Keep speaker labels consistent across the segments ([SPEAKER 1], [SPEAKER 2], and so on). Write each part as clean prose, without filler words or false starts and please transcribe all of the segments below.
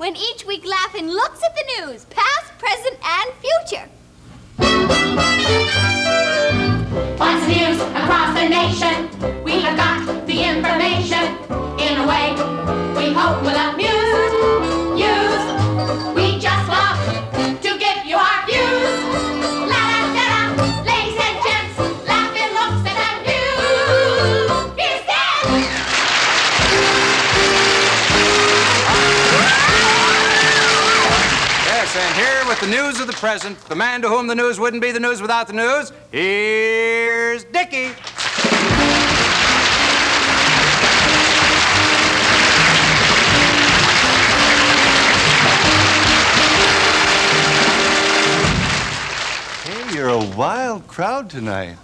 [SPEAKER 1] when each week Laugh-In looks at the news, past, present, and future.
[SPEAKER 2] What's the news across the nation? We have got the information in a way we hope will amuse you. We just love to give you our views. La-da-da-da, ladies and gents, Laugh-In looks at the news. Here's Dan.
[SPEAKER 3] Yes, and here with the news of the present, the man to whom the news wouldn't be the news without the news, here's Dickie.
[SPEAKER 4] You're a wild crowd tonight.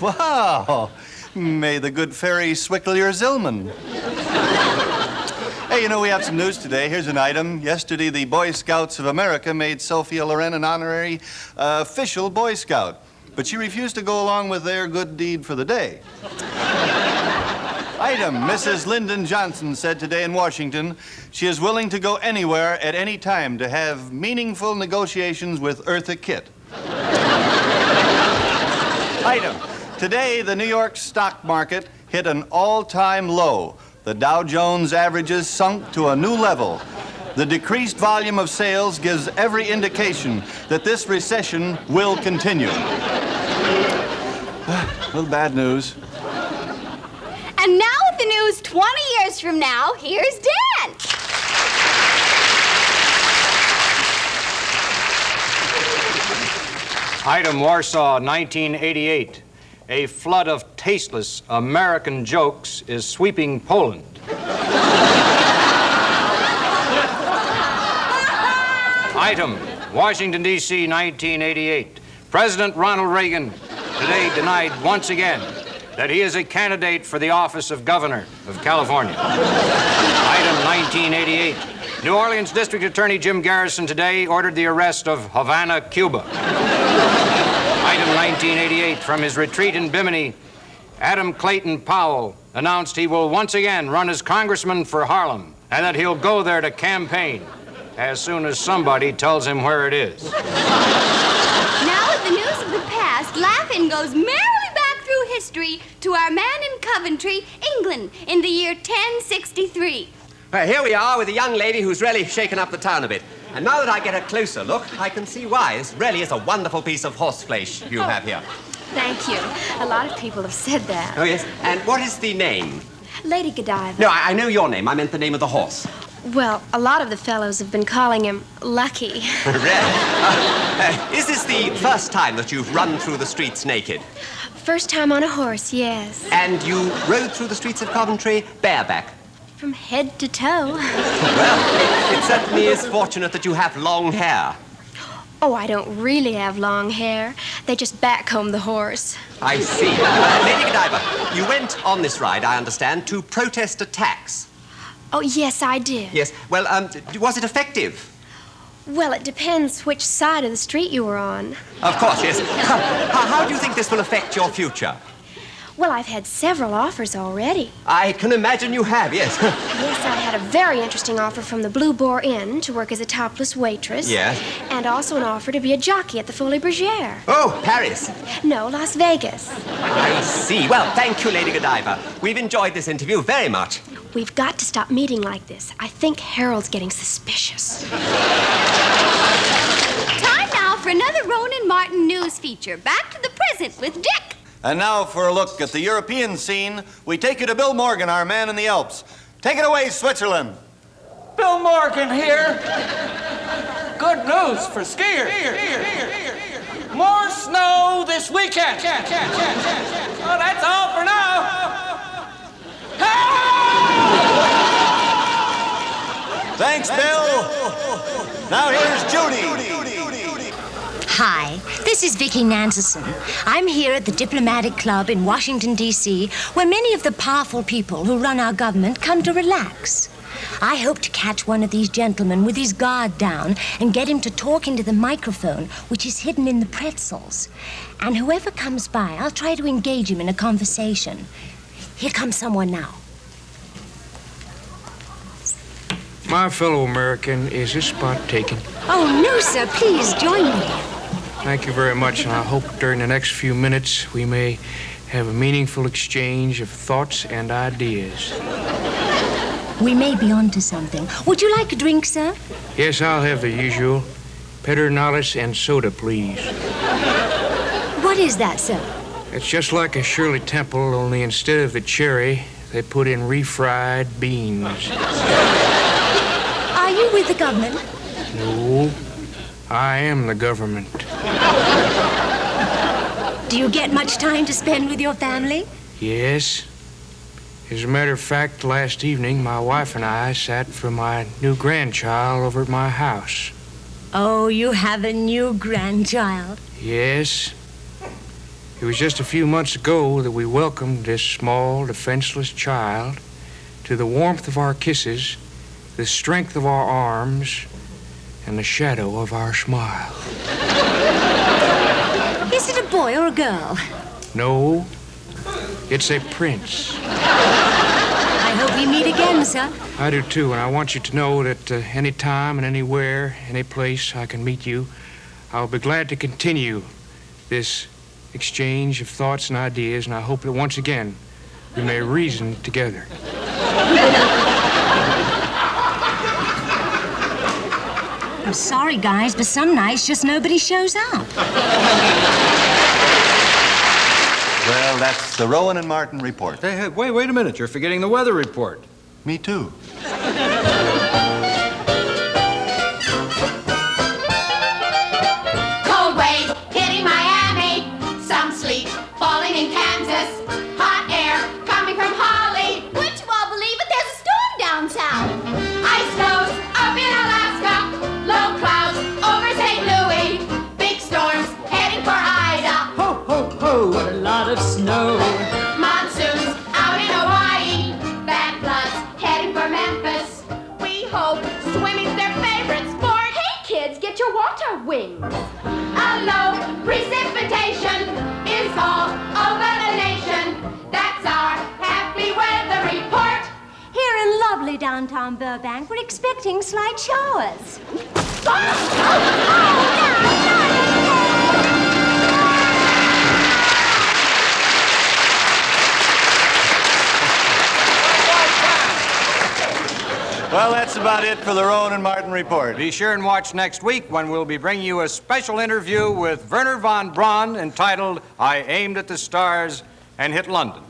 [SPEAKER 4] Wow. May the good fairy swickle your Zillman. Hey, you know, we have some news today. Here's an item. Yesterday, the Boy Scouts of America made Sophia Loren an honorary official Boy Scout. But she refused to go along with their good deed for the day. Item, Mrs. Lyndon Johnson said today in Washington she is willing to go anywhere at any time to have meaningful negotiations with Eartha Kitt. Item, today the New York stock market hit an all-time low. The Dow Jones averages sunk to a new level. The decreased volume of sales gives every indication that this recession will continue. A little bad news.
[SPEAKER 1] And now with the news 20 years from now, here's Dan.
[SPEAKER 3] Item, Warsaw, 1988. A flood of tasteless American jokes is sweeping Poland. Item, Washington, D.C., 1988. President Ronald Reagan today denied once again that he is a candidate for the office of Governor of California. Item, 1988. New Orleans District Attorney Jim Garrison today ordered the arrest of Havana, Cuba. Item 1988, from his retreat in Bimini, Adam Clayton Powell announced he will once again run as congressman for Harlem and that he'll go there to campaign as soon as somebody tells him where it is.
[SPEAKER 1] Now with the news of the past, Laugh-In goes merrily back through history to our man in Coventry, England, in the year 1063.
[SPEAKER 5] Well, here we are with a young lady who's really shaken up the town a bit. And now that I get a closer look, I can see why. This really is a wonderful piece of horseflesh you have here.
[SPEAKER 6] Thank you. A lot of people have said that.
[SPEAKER 5] Oh, yes. And what is the name?
[SPEAKER 6] Lady Godiva.
[SPEAKER 5] No, I know your name. I meant the name of the horse.
[SPEAKER 6] Well, a lot of the fellows have been calling him Lucky.
[SPEAKER 5] Really? Is this the first time that you've run through the streets naked?
[SPEAKER 6] First time on a horse, yes.
[SPEAKER 5] And you rode through the streets of Coventry bareback?
[SPEAKER 6] From head to toe.
[SPEAKER 5] Well, it certainly is fortunate that you have long hair.
[SPEAKER 6] Oh, I don't really have long hair. They just backcomb the horse.
[SPEAKER 5] I see. Lady Godiva, you went on this ride, I understand, to protest a tax.
[SPEAKER 6] Oh, yes, I did.
[SPEAKER 5] Yes. Well, was it effective?
[SPEAKER 6] Well, it depends which side of the street you were on.
[SPEAKER 5] Of course, yes. How do you think this will affect your future?
[SPEAKER 6] Well, I've had several offers already.
[SPEAKER 5] I can imagine you have, yes.
[SPEAKER 6] Yes, I had a very interesting offer from the Blue Boar Inn to work as a topless waitress.
[SPEAKER 5] Yes.
[SPEAKER 6] And also an offer to be a jockey at the Folie Bergère.
[SPEAKER 5] Oh, Paris.
[SPEAKER 6] No, Las Vegas.
[SPEAKER 5] I see. Well, thank you, Lady Godiva. We've enjoyed this interview very much.
[SPEAKER 6] We've got to stop meeting like this. I think Harold's getting suspicious.
[SPEAKER 1] Time now for another Rowan Martin news feature. Back to the present with Dick.
[SPEAKER 4] And now for a look at the European scene, we take you to Bill Morgan, our man in the Alps. Take it away, Switzerland.
[SPEAKER 7] Bill Morgan here. Good news for skiers. More snow this weekend. Oh, that's all for now.
[SPEAKER 4] Thanks, Bill. Now here's Judy.
[SPEAKER 8] Hi, this is Vicki Nanserson. I'm here at the Diplomatic Club in Washington, D.C., where many of the powerful people who run our government come to relax. I hope to catch one of these gentlemen with his guard down and get him to talk into the microphone, which is hidden in the pretzels. And whoever comes by, I'll try to engage him in a conversation. Here comes someone now.
[SPEAKER 9] My fellow American, is this spot taken?
[SPEAKER 8] Oh, no, sir. Please join me.
[SPEAKER 9] Thank you very much, and I hope during the next few minutes we may have a meaningful exchange of thoughts and ideas.
[SPEAKER 8] We may be onto something. Would you like a drink, sir?
[SPEAKER 9] Yes, I'll have the usual. Pedernales and soda, please.
[SPEAKER 8] What is that, sir?
[SPEAKER 9] It's just like a Shirley Temple, only instead of the cherry, they put in refried beans.
[SPEAKER 8] Are you with the government?
[SPEAKER 9] No, I am the government.
[SPEAKER 8] Do you get much time to spend with your family?
[SPEAKER 9] Yes. As a matter of fact, last evening, my wife and I sat for my new grandchild over at my house.
[SPEAKER 8] Oh, you have a new grandchild.
[SPEAKER 9] Yes. It was just a few months ago that we welcomed this small, defenseless child to the warmth of our kisses, the strength of our arms, and the shadow of our smile.
[SPEAKER 8] Is it a boy or a girl?
[SPEAKER 9] No, it's a prince.
[SPEAKER 8] I hope we meet again, sir.
[SPEAKER 9] I do too, and I want you to know that any time and anywhere, any place I can meet you, I'll be glad to continue this exchange of thoughts and ideas, and I hope that once again we may reason together.
[SPEAKER 8] I'm sorry, guys, but some nights just nobody shows up.
[SPEAKER 4] Well, that's the Rowan and Martin report.
[SPEAKER 3] Hey, wait a minute. You're forgetting the weather report.
[SPEAKER 4] Me too.
[SPEAKER 2] Cold waves hitting Miami. Some sleet falling in Kansas. Hot air coming from Holly.
[SPEAKER 1] Wouldn't you all believe it? There's a storm down south.
[SPEAKER 2] Ice floes up in Alaska. Low clouds over St. Louis. Big storms heading for Ida.
[SPEAKER 10] Ho, ho, ho, what a lot of snow.
[SPEAKER 2] Monsoons out in Hawaii. Bad floods heading for Memphis. We hope swimming's their favorite sport.
[SPEAKER 1] Hey, kids, get your water wings.
[SPEAKER 2] A low precipitation is all over the nation. That's our happy weather report.
[SPEAKER 8] Here in lovely downtown Burbank, we're expecting slight showers.
[SPEAKER 4] Well, that's about it for the Rowan and Martin report.
[SPEAKER 3] Be sure and watch next week when we'll be bringing you a special interview with Werner von Braun entitled I Aimed at the Stars and Hit London.